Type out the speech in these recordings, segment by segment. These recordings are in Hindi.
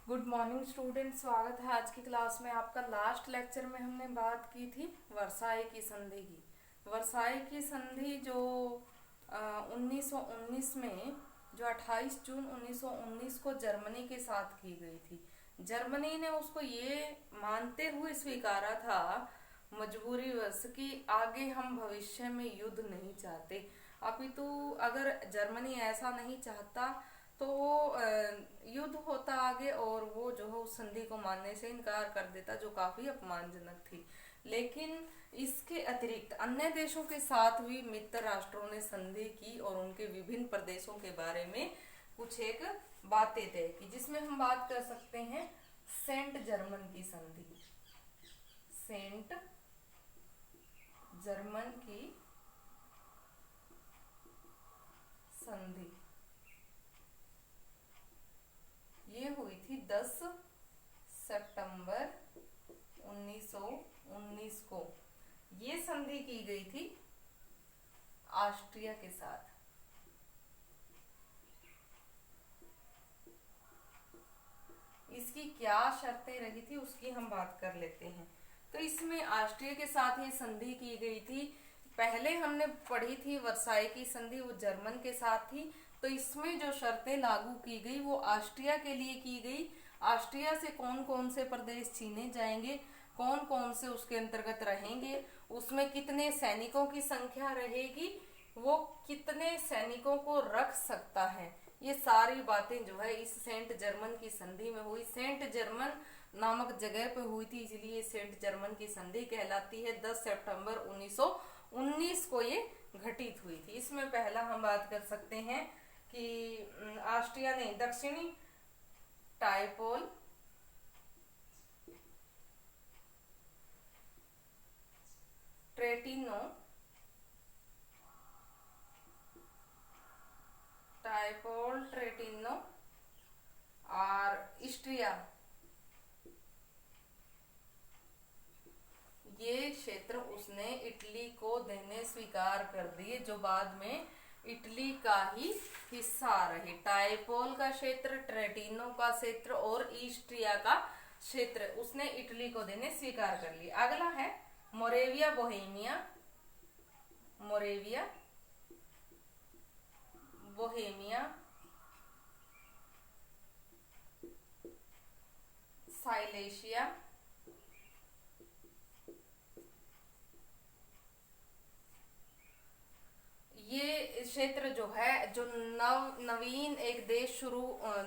गुड मॉर्निंग स्टूडेंट, स्वागत है आज की क्लास में आपका। लास्ट लेक्चर में हमने बात की थी वर्साई की संधि की। वर्साई की संधि जो 1919 में, जो 28 जून 1919 को जर्मनी के साथ की गई थी। जर्मनी ने उसको ये मानते हुए स्वीकारा था मजबूरी वश कि आगे हम भविष्य में युद्ध नहीं चाहते, अपितु अगर जर्मनी ऐसा नहीं चाहता तो युद्ध होता आगे और वो जो है उस संधि को मानने से इनकार कर देता, जो काफी अपमानजनक थी। लेकिन इसके अतिरिक्त अन्य देशों के साथ भी मित्र राष्ट्रों ने संधि की और उनके विभिन्न प्रदेशों के बारे में कुछ एक बातें तय की, जिसमें हम बात कर सकते हैं सेंट जर्मन की संधि। सेंट जर्मन की संधि ये हुई थी 10 सितंबर 1919 को। ये संधि की गई थी ऑस्ट्रिया के साथ। इसकी क्या शर्तें रही थी उसकी हम बात कर लेते हैं। तो इसमें ऑस्ट्रिया के साथ ये संधि की गई थी। पहले हमने पढ़ी थी वर्साई की संधि, वो जर्मन के साथ थी। तो इसमें जो शर्तें लागू की गई वो ऑस्ट्रिया के लिए की गई। ऑस्ट्रिया से कौन कौन से प्रदेश छीने जाएंगे, कौन कौन से उसके अंतर्गत रहेंगे, उसमें कितने सैनिकों की संख्या रहेगी, वो कितने सैनिकों को रख सकता है, ये सारी बातें जो है इस सेंट जर्मन की संधि में हुई। सेंट जर्मन नामक जगह पे हुई थी, इसलिए सेंट जर्मन की संधि कहलाती है। 10 सितंबर 1919 को ये घटित हुई थी। इसमें पहला हम बात कर सकते हैं कि ऑस्ट्रिया ने दक्षिणी टाइपोल ट्रेटिनो टाइपोल ट्रेटिनो और इस्ट्रिया, ये क्षेत्र उसने इटली को देने स्वीकार कर दिए, जो बाद में इटली का ही हिस्सा रहे। टाइपोल का क्षेत्र, ट्रेटिनो का क्षेत्र और ईस्ट्रिया का क्षेत्र उसने इटली को देने स्वीकार कर लिया। अगला है मोरेविया बोहेमिया। मोरेविया बोहेमिया साइलेशिया, ये क्षेत्र जो है, जो नवीन एक देश शुरू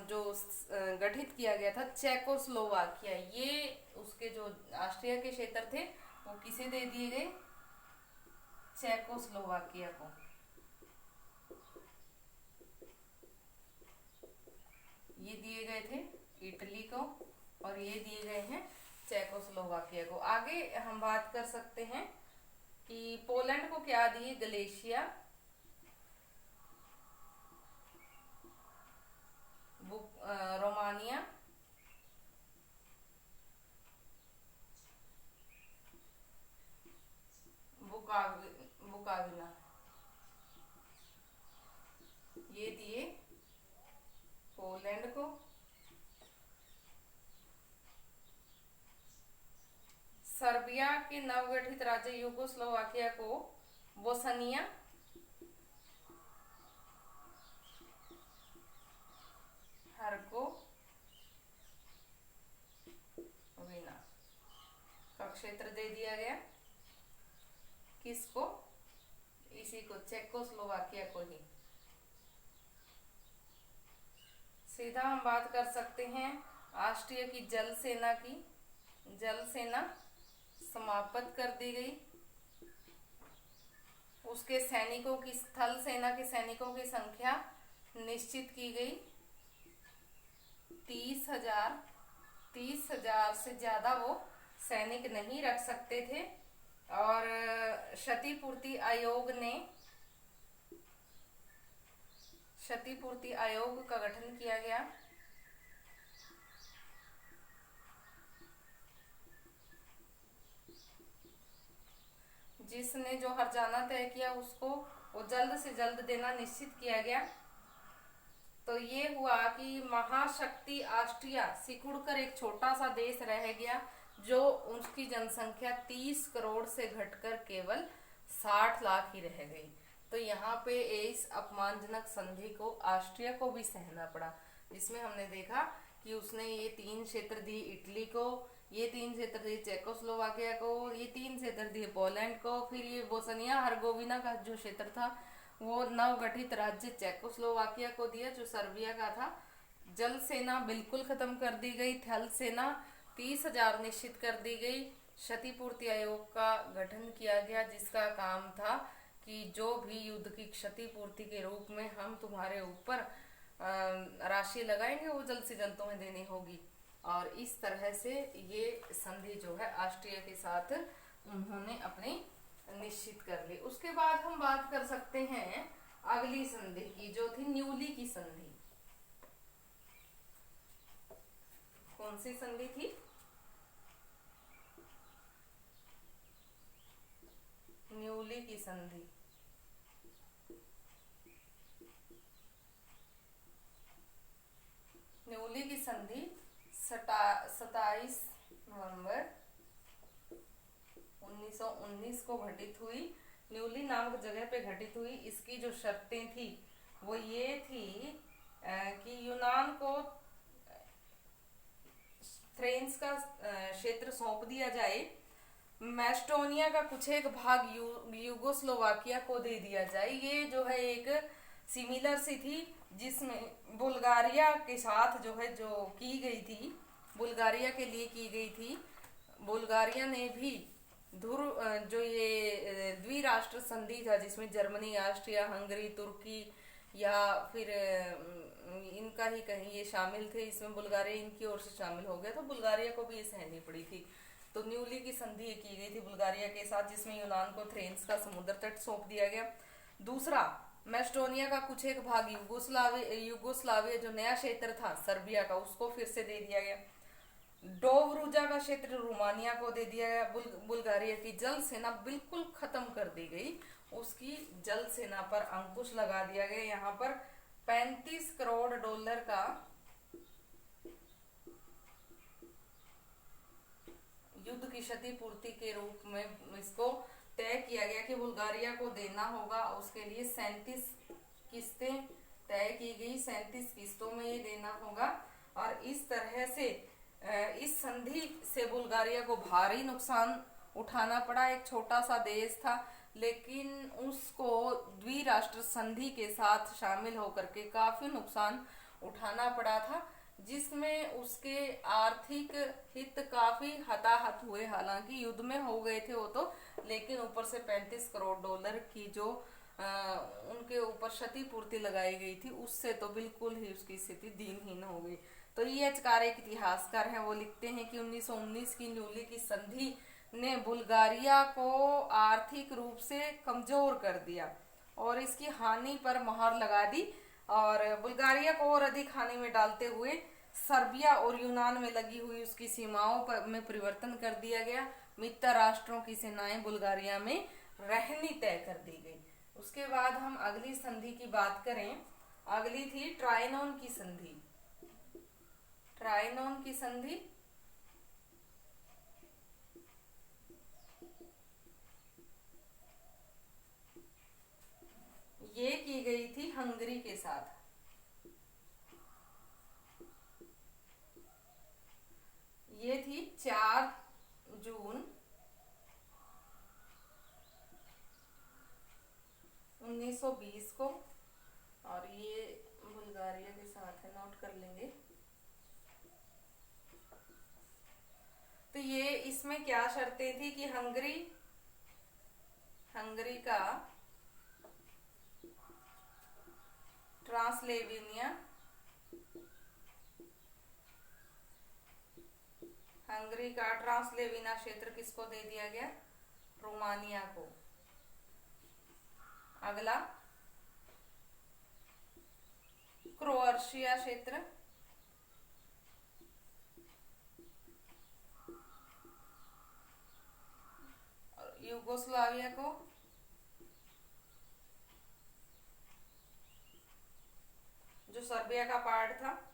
जो गठित किया गया था, चेकोस्लोवाकिया, ये उसके जो ऑस्ट्रिया के क्षेत्र थे वो किसे दे दिए गए? चेकोस्लोवाकिया को। ये दिए गए थे इटली को और ये दिए गए हैं चेकोस्लोवाकिया को। आगे हम बात कर सकते हैं कि पोलैंड को क्या दिए? गलेशिया, रोमानिया, बुकाविना, ये दिए पोलैंड को। सर्बिया के नवगठित राज्य यूगोस्लोवाकिया को बोस्निया, हर्गोविना का क्षेत्र दे दिया गया। किसको? इसी को, चेकोस्लोवाकिया को ही। सीधा हम बात कर सकते हैं ऑस्ट्रिया की जल सेना की। जल सेना समाप्त कर दी गई। उसके सैनिकों की, स्थल सेना के सैनिकों की संख्या निश्चित की गई। 30,000। 30,000 से ज्यादा वो सैनिक नहीं रख सकते थे। और क्षतिपूर्ति आयोग का गठन किया गया। जिसने जो हर्जाना तय किया उसको वो जल्द से जल्द देना निश्चित किया गया। तो ये हुआ कि महाशक्ति ऑस्ट्रिया सिकुड़कर एक छोटा सा देश रह गया, जो उसकी जनसंख्या 30 करोड़ से घटकर केवल 60 लाख ही रह गई। तो यहाँ पे इस अपमानजनक संधि को ऑस्ट्रिया को भी सहना पड़ा, जिसमें हमने देखा कि उसने ये 3 क्षेत्र दिए इटली को, ये 3 क्षेत्र दिए चेकोस्लोवाकिया को, ये 3 क्षेत्र दिए पोलैंड को, फिर ये बोस्निया हर्गोविना का जो क्षेत्र था वो नवगठित राज्य चेकोस्लोवाकिया को दिया, जो सर्बिया का था। जल सेना बिल्कुल खत्म कर दी गई, थल सेना 30,000 निश्चित कर दी गई। क्षतिपूर्ति आयोग का गठन किया गया, जिसका काम था कि जो भी युद्ध की क्षतिपूर्ति के रूप में हम तुम्हारे ऊपर राशि लगाएंगे वो जल्द से जल्द तुम्हें देनी होगी। और इस तरह से ये संधि जो है ऑस्ट्रिया के साथ उन्होंने अपनी निश्चित कर ली। उसके बाद हम बात कर सकते हैं अगली संधि की, जो थी न्यूली की संधि। कौन सी संधि थी? न्यूली की संधि। न्यूली की संधि 27 नवंबर 1919 को घटित हुई। न्यूली नामक जगह पे घटित हुई। इसकी जो शर्तें थी वो ये थी कि यूनान को थ्रेंस का क्षेत्र सौंप दिया जाए, मैस्टोनिया का कुछ एक भाग यूगोस्लोवाकिया को दे दिया जाए। ये जो है एक सिमिलर सी थी, जिसमें बुल्गारिया के साथ जो है जो की गई थी, बुल्गारिया के लिए की गई थी। बुल्गारिया ने भी जो ये द्विराष्ट्र संधि था, जिसमें जर्मनी, ऑस्ट्रिया, हंगरी, तुर्की या फिर इनका ही कहीं ये शामिल थे, इसमें बुल्गारिया इनकी ओर से शामिल हो गया, तो बुल्गारिया को भी ये सहनी पड़ी थी। तो न्यूली की संधि की गई थी बुल्गारिया के साथ, जिसमें यूनान को थ्रेंस का समुद्र तट सौंप दिया गया। दूसरा, मैस्टोनिया का कुछ एक भाग यूगोस्लाविया जो नया क्षेत्र था सर्बिया का, उसको फिर से दे दिया गया। डोवरूजा का क्षेत्र रोमानिया को दे दिया गया। बुल्गारिया की जल सेना बिल्कुल खत्म कर दी गई, उसकी जल सेना पर अंकुश लगा दिया गया। यहाँ पर 35 करोड़ डॉलर का युद्ध की क्षतिपूर्ति के रूप में इसको तय किया गया कि बुल्गारिया को देना होगा। उसके लिए 37 किस्तें तय की गई, 37 किस्तों में ये देना होगा। और इस तरह से इस संधि से बुल्गारिया को भारी नुकसान उठाना पड़ा। एक छोटा सा देश था, लेकिन उसको द्विराष्ट्र संधि के साथ शामिल होकर के काफी नुकसान उठाना पड़ा था, जिसमें उसके आर्थिक हित काफी हताहत हुए। हालांकि युद्ध में हो गए थे वो तो, लेकिन ऊपर से 35 करोड़ डॉलर की जो उनके ऊपर क्षतिपूर्ति लगाई गई थी, उससे तो बिल्कुल ही उसकी स्थिति दीनहीन हो गई। तो ये अचकार एक इतिहासकार हैं, वो लिखते हैं कि 1919 की न्यूली की संधि ने बुल्गारिया को आर्थिक रूप से कमजोर कर दिया और इसकी हानि पर मोहर लगा दी, और बुल्गारिया को और अधिक हानि में डालते हुए सर्बिया और यूनान में लगी हुई उसकी सीमाओं पर में परिवर्तन कर दिया गया। मित्र राष्ट्रों की सेनाएं बुल्गारिया में रहनी तय कर दी गई। उसके बाद हम अगली संधि की बात करें, अगली थी ट्रायनोन की संधि। ट्रायनोन की संधि ये की गई थी हंगरी के साथ। ये थी 4 जून 1920 को, और ये बुल्गारिया के साथ है, नोट कर लेंगे। तो ये इसमें क्या शर्तें थी कि हंगरी का ट्रांसलेविनिया, हंगरी का ट्रांसलेविना क्षेत्र किसको दे दिया गया? रोमानिया को। अगला क्रोएशिया क्षेत्र, यूगोस्लाविया को, जो सर्बिया का पार्ट था।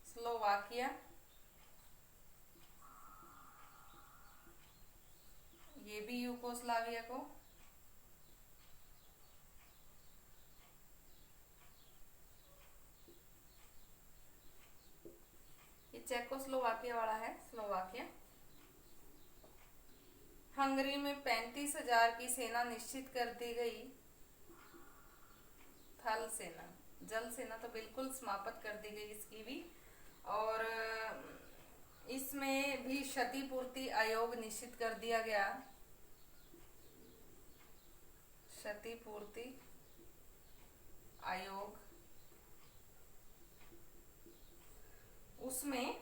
स्लोवाकिया, ये भी यूगोस्लाविया को। ये चेकोस्लोवाकिया वाला है, स्लोवाकिया। हंगरी में 35,000 की सेना निश्चित कर दी गई। थल सेना, जल सेना तो बिल्कुल समाप्त कर दी गई इसकी भी। और इसमें भी क्षतिपूर्ति आयोग निश्चित कर दिया गया। क्षतिपूर्ति आयोग, उसमें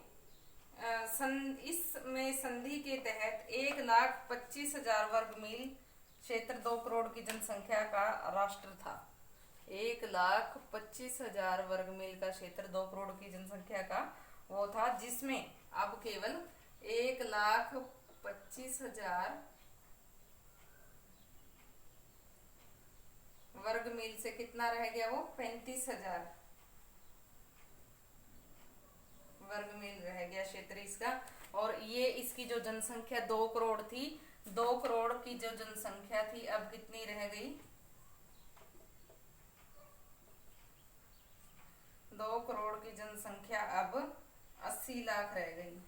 इसमें संधि के तहत 1,25,000 वर्ग मील क्षेत्र 2 करोड़ की जनसंख्या का राष्ट्र था। 1,25,000 वर्ग मील का क्षेत्र 2 करोड़ की जनसंख्या का वो था, जिसमें अब केवल 1,25,000 वर्ग मील से कितना रह गया, वो 35,000 वर्ग मील रह गया क्षेत्र इसका। और ये इसकी जो जनसंख्या 2 करोड़ थी, 2 करोड़ की जो जनसंख्या थी अब कितनी रह गई, 2 करोड़ की जनसंख्या अब 80 लाख रह गई।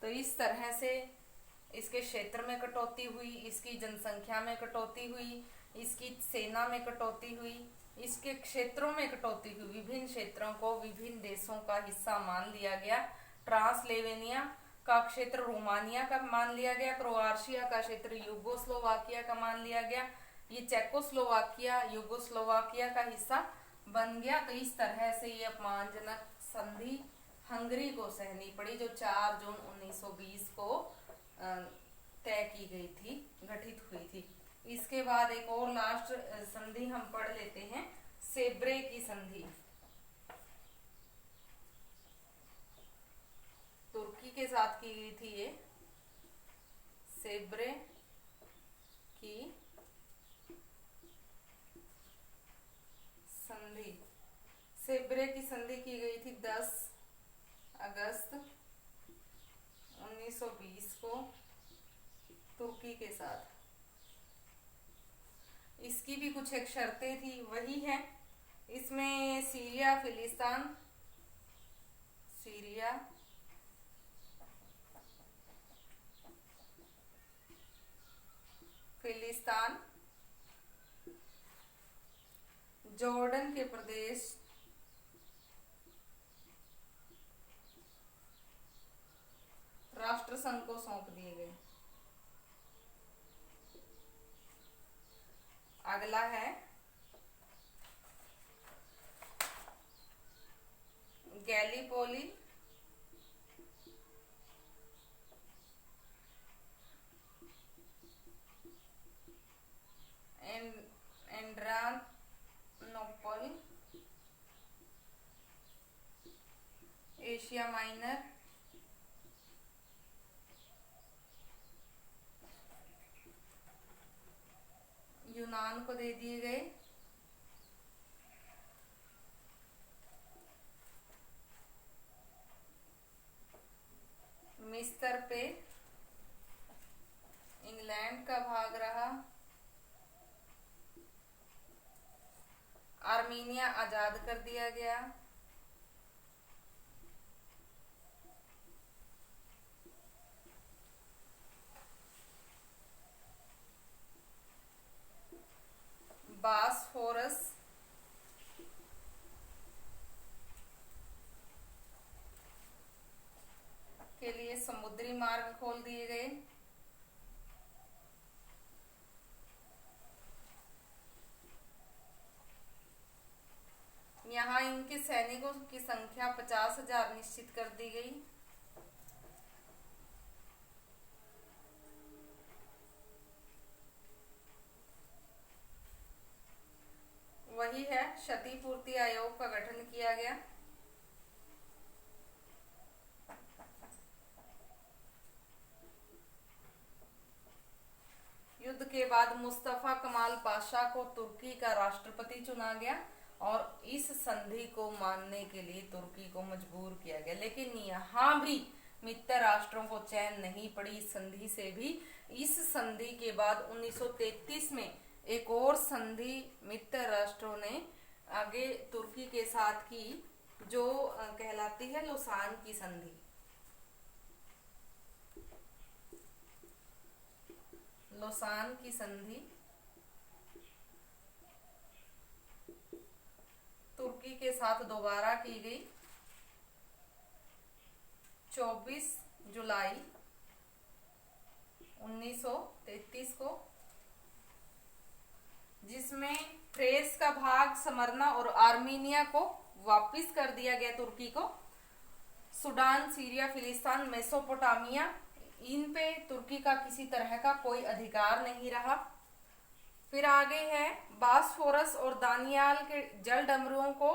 तो इस तरह से इसके क्षेत्र में कटौती हुई, इसकी जनसंख्या में कटौती हुई, इसकी सेना में कटौती हुई, इसके क्षेत्रों में कटौती हुई। विभिन्न क्षेत्रों को विभिन्न देशों का हिस्सा मान लिया गया। ट्रांसलेवेनिया का क्षेत्र रोमानिया का मान लिया गया, क्रोएशिया का क्षेत्र यूगोस्लोवाकिया का मान लिया गया, ये चेकोस्लोवाकिया यूगोस्लोवाकिया का हिस्सा बन गया। तो इस तरह से ये अपमानजनक संधि हंगरी को सहनी पड़ी, जो 4 जून 1920 को तय की गई थी, गठित हुई थी। इसके बाद एक और लास्ट संधि हम पढ़ लेते हैं, सेब्रे की संधि। तुर्की के साथ की गई थी ये सेब्रे की संधि। सेब्रे की संधि की गई थी 10 अगस्त 1920 को तुर्की के साथ। इसकी भी कुछ एक शर्तें थी, वही है। इसमें सीरिया फिलिस्तीन जॉर्डन के प्रदेश, राष्ट्र संघ को सौंप दिए गए। अगला है गैलीपोली, एंड्रियानोपल, एशिया माइनर, यूनान को दे दिए गए। मिस्र पे इंग्लैंड का भाग रहा। आर्मीनिया आजाद कर दिया गया। बासफोरस के लिए समुद्री मार्ग खोल दिए गए। यहाँ इनके सैनिकों की संख्या 50,000 निश्चित कर दी गई। वही है, क्षतिपूर्ति आयोग का गठन किया गया। युद्ध के बाद मुस्तफा कमाल पाशा को तुर्की का राष्ट्रपति चुना गया और इस संधि को मानने के लिए तुर्की को मजबूर किया गया। लेकिन यहाँ भी मित्र राष्ट्रों को चैन नहीं पड़ी इस संधि से भी। इस संधि के बाद 1933 में एक और संधि मित्र राष्ट्रों ने आगे तुर्की के साथ की, जो कहलाती है लोसान की संधि। लोसान की संधि तुर्की के साथ दोबारा की गई 24 जुलाई 1933 को, जिसमें थ्रेस का भाग, समरना और आर्मीनिया को वापस कर दिया गया तुर्की को। सूडान, सीरिया, फिलिस्तीन, मेसोपोटामिया, इन पे तुर्की का किसी तरह का कोई अधिकार नहीं रहा। फिर आगे है बास्फोरस और दानियाल के जल डमरुओं को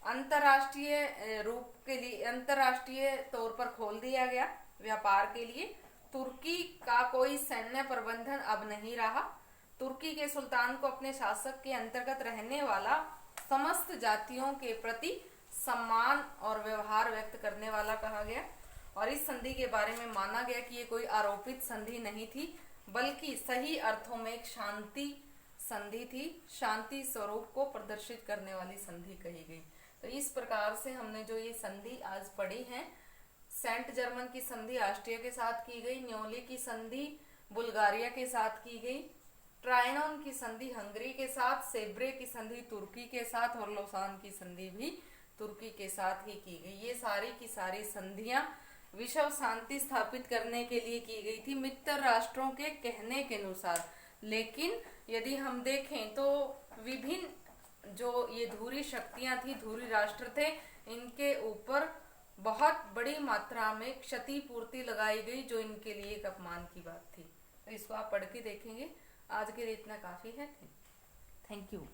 अंतरराष्ट्रीय रूप के लिए, अंतरराष्ट्रीय तौर पर खोल दिया गया व्यापार के लिए। तुर्की का कोई सैन्य प्रबंधन अब नहीं रहा। तुर्की के सुल्तान को अपने शासक के अंतर्गत रहने वाला समस्त जातियों के प्रति सम्मान और व्यवहार व्यक्त करने वाला कहा गया। और इस संधि के बारे में माना गया कि ये कोई आरोपित संधि नहीं थी, बल्कि सही अर्थों में एक शांति संधि थी, शांति स्वरूप को प्रदर्शित करने वाली संधि कही गई। तो इस प्रकार से हमने जो ये संधि आज पढ़ी है, सेंट जर्मन की संधि ऑस्ट्रिया के साथ की गई, न्योली की संधि बुल्गारिया के साथ की गई, ट्रायनॉन की संधि हंगरी के साथ, सेब्रे की संधि तुर्की के साथ और लोसान की संधि भी तुर्की के साथ ही की गई। ये सारी की सारी संधियां विश्व शांति स्थापित करने के लिए की गई थी मित्र राष्ट्रों के कहने के अनुसार। लेकिन यदि हम देखें तो विभिन्न जो ये धुरी शक्तियां थी, धुरी राष्ट्र थे, इनके ऊपर बहुत बड़ी मात्रा में क्षतिपूर्ति लगाई गई, जो इनके लिए एक अपमान की बात थी। तो इसको आप पढ़ के देखेंगे। आज के लिए इतना काफी है। Thank you.